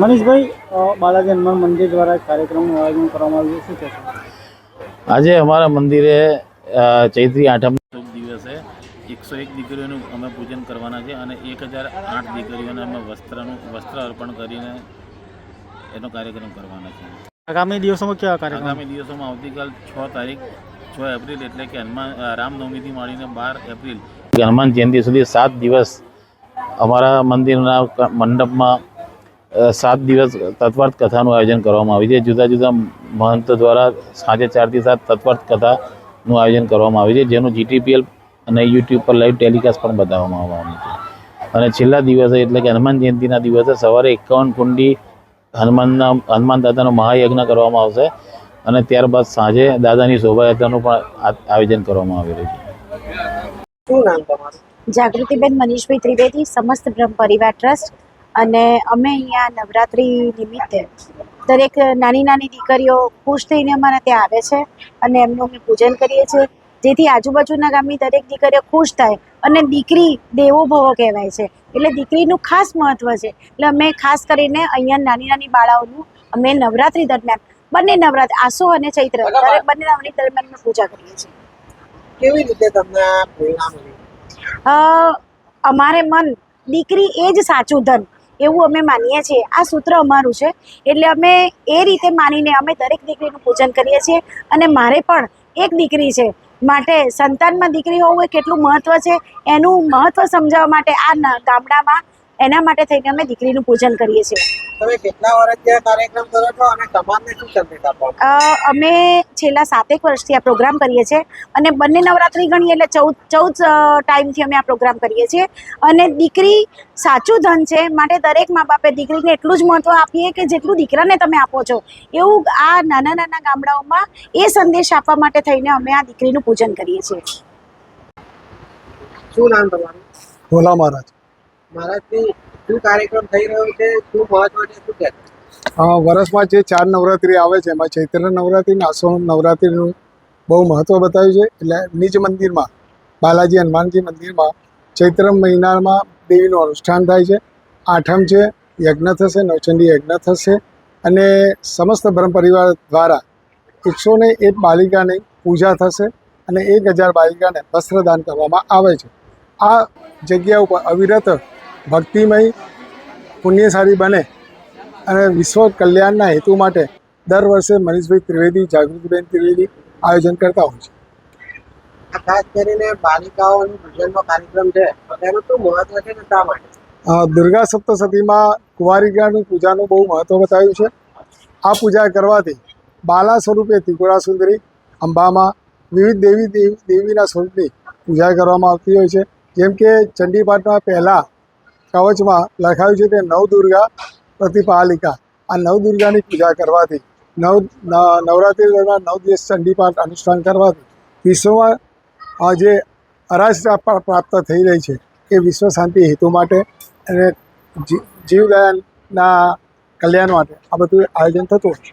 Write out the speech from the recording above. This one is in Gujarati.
મનીષભાઈ, બાલાજી હનુમાન મંદિર દ્વારા કાર્યક્રમનું આયોજન કરવામાં આવ્યું, શું કહેશો? આજે અમારા મંદિરે ચૈત્રી આઠમના શુભ દિવસે 101 દીકરીઓનું અમે પૂજન કરવાના છે અને 1008 દીકરીઓને અમે વસ્ત્ર અર્પણ કરીને એનો કાર્યક્રમ કરવાના છે. આગામી દિવસોમાં કેવા કાર્યક્રમ? આગામી દિવસોમાં આવતીકાલ 6 એપ્રિલ એટલે કે રામનવમીથી માંડીને 12 એપ્રિલ હનુમાન જયંતિ સુધી 7 દિવસ અમારા મંદિરના મંડપમાં 7 દિવસ તત્વાર્થ કથાનું આયોજન કરવામાં આવ્યું છે. જુદા જુદા મહંત દ્વારા સાંજે 4 થી 7 તત્વાર્થ કથાનું આયોજન કરવામાં આવ્યું છે, જેનું GTPL અને YouTube પર લાઈવ ટેલિકાસ્ટ પણ બતાવવામાં આવવાનું છે. અને છેલ્લા દિવસે એટલે કે હનુમાન જયંતિના દિવસે સવારે 51 કુંડી હનુમાન દાદાનો મહાયજ્ઞ કરવામાં આવશે અને ત્યારબાદ સાંજે દાદાની શોભાયાત્રાનું પણ આયોજન કરવામાં આવેલું છે. શું નામ તમારું? જાગૃતિબેન મનીષભાઈ ત્રિવેદી, સમસ્ત બ્રહ્મ પરિવાર ટ્રસ્ટ. અને અમે અહીંયા નવરાત્રિ નિમિત્તે દરેક નાની નાની દીકરીઓ ખુશ થઈને અમારા ત્યાં આવે છે અને એમનું અમે પૂજન કરીએ છીએ, જેથી આજુબાજુના ગામની દરેક દીકરીઓ ખુશ થાય. અને દીકરી દેવો ભવ કહેવાય છે, એટલે દીકરીનું ખાસ મહત્ત્વ છે. એટલે અમે ખાસ કરીને અહીંયા નાની નાની બાળાઓનું અમે નવરાત્રિ દરમિયાન બંને નવરાત્રિ આસો અને ચૈત્ર દરેક બંને નવરાત્રિ દરમિયાન અમે પૂજા કરીએ છીએ. કેવી રીતે તમને આ પ્રેરણા મળી? અમારે મન દીકરી એ જ સાચું ધન એવું અમે માનીએ છીએ. આ સૂત્ર અમારું છે, એટલે અમે એ રીતે માનીને અમે દરેક દીકરીનું પૂજન કરીએ છીએ. અને મારે પણ એક દીકરી છે, માટે સંતાનમાં દીકરી હોવું એ કેટલું મહત્ત્વ છે એનું મહત્ત્વ સમજાવવા માટે આ ગામડામાં એના માટે થઈને અમે દીકરીનું પૂજન કરીએ છીએ. તમે કેટલા વર્ષથી આ કાર્યક્રમ કરો છો અને સમાજને શું સંદેશ આપો? અમે છેલ્લા 7 વર્ષથી આ પ્રોગ્રામ કરીએ છીએ અને બંને નવરાત્રિ ગણીએ એટલે 14 ટાઈમથી અમે આ પ્રોગ્રામ કરીએ છીએ. અને દીકરી સાચું ધન છે, માટે દરેક મા બાપે દીકરીને એટલું જ મહત્ત્વ આપીએ કે જેટલું દીકરાને તમે આપો છો. એવું આ નાના નાના ગામડાઓમાં એ સંદેશ આપવા માટે થઈને અમે આ દીકરીનું પૂજન કરીએ છીએ. શું નામ તમારું? ભોલા મહારાજ. મહારાજથી શું કાર્યક્રમ થઈ રહ્યો છે, શું મહત્વ છે, શું કહેશો? વર્ષમાં જે 4 નવરાત્રિ આવે છે એમાં ચૈત્ર નવરાત્રિ અને આસો નવરાત્રિનું બહુ મહત્ત્વ બતાવ્યું છે. એટલે નિજ મંદિરમાં બાલાજી હનુમાનજી મંદિરમાં ચૈત્ર મહિનામાં દેવીનું અનુષ્ઠાન થાય છે. આઠમ છે, યજ્ઞ થશે, નવચંડી યજ્ઞ થશે અને સમસ્ત બ્રહ્મ પરિવાર દ્વારા 101 બાલિકાની પૂજા થશે અને 1000 બાલિકાને વસ્ત્રદાન કરવામાં આવે છે. આ જગ્યા ઉપર અવિરત ભક્તિમય પુણ્યશાળી બને અને વિશ્વ કલ્યાણના હેતુ માટે દર વર્ષે મનીષભાઈ ત્રિવેદી, જાગૃતિબેન ત્રિવેદી આયોજન કરતા હોય છે. આ ખાસ કરીને બાલિકાઓનું પૂજનનો કાર્યક્રમ છે, તેનું શું મહત્વ છે ને શા માટે? દુર્ગા સપ્તશતીમાં કુંવારિકાની પૂજાનું બહુ મહત્ત્વ બતાવ્યું છે. આ પૂજા કરવાથી બાલા સ્વરૂપે ત્રિપુરા સુંદરી, અંબામાં વિવિધ દેવીના સ્વરૂપની પૂજા કરવામાં આવતી હોય છે. જેમ કે ચંડીપાઠમાં પહેલાં કવચમાં લખાયું છે કે નવદુર્ગા પ્રતિપાલિકા. આ નવદુર્ગાની પૂજા કરવાથી નવરાત્રિ દરમિયાન 9 દિવસ ચંડીપાઠ અનુષ્ઠાન કરવાથી વિશ્વમાં જે અરાજકતા પ્રાપ્ત થઈ રહી છે એ વિશ્વ શાંતિ હેતુ માટે અને જીવદયાના કલ્યાણ માટે આ બધું આયોજન થતું હોય છે.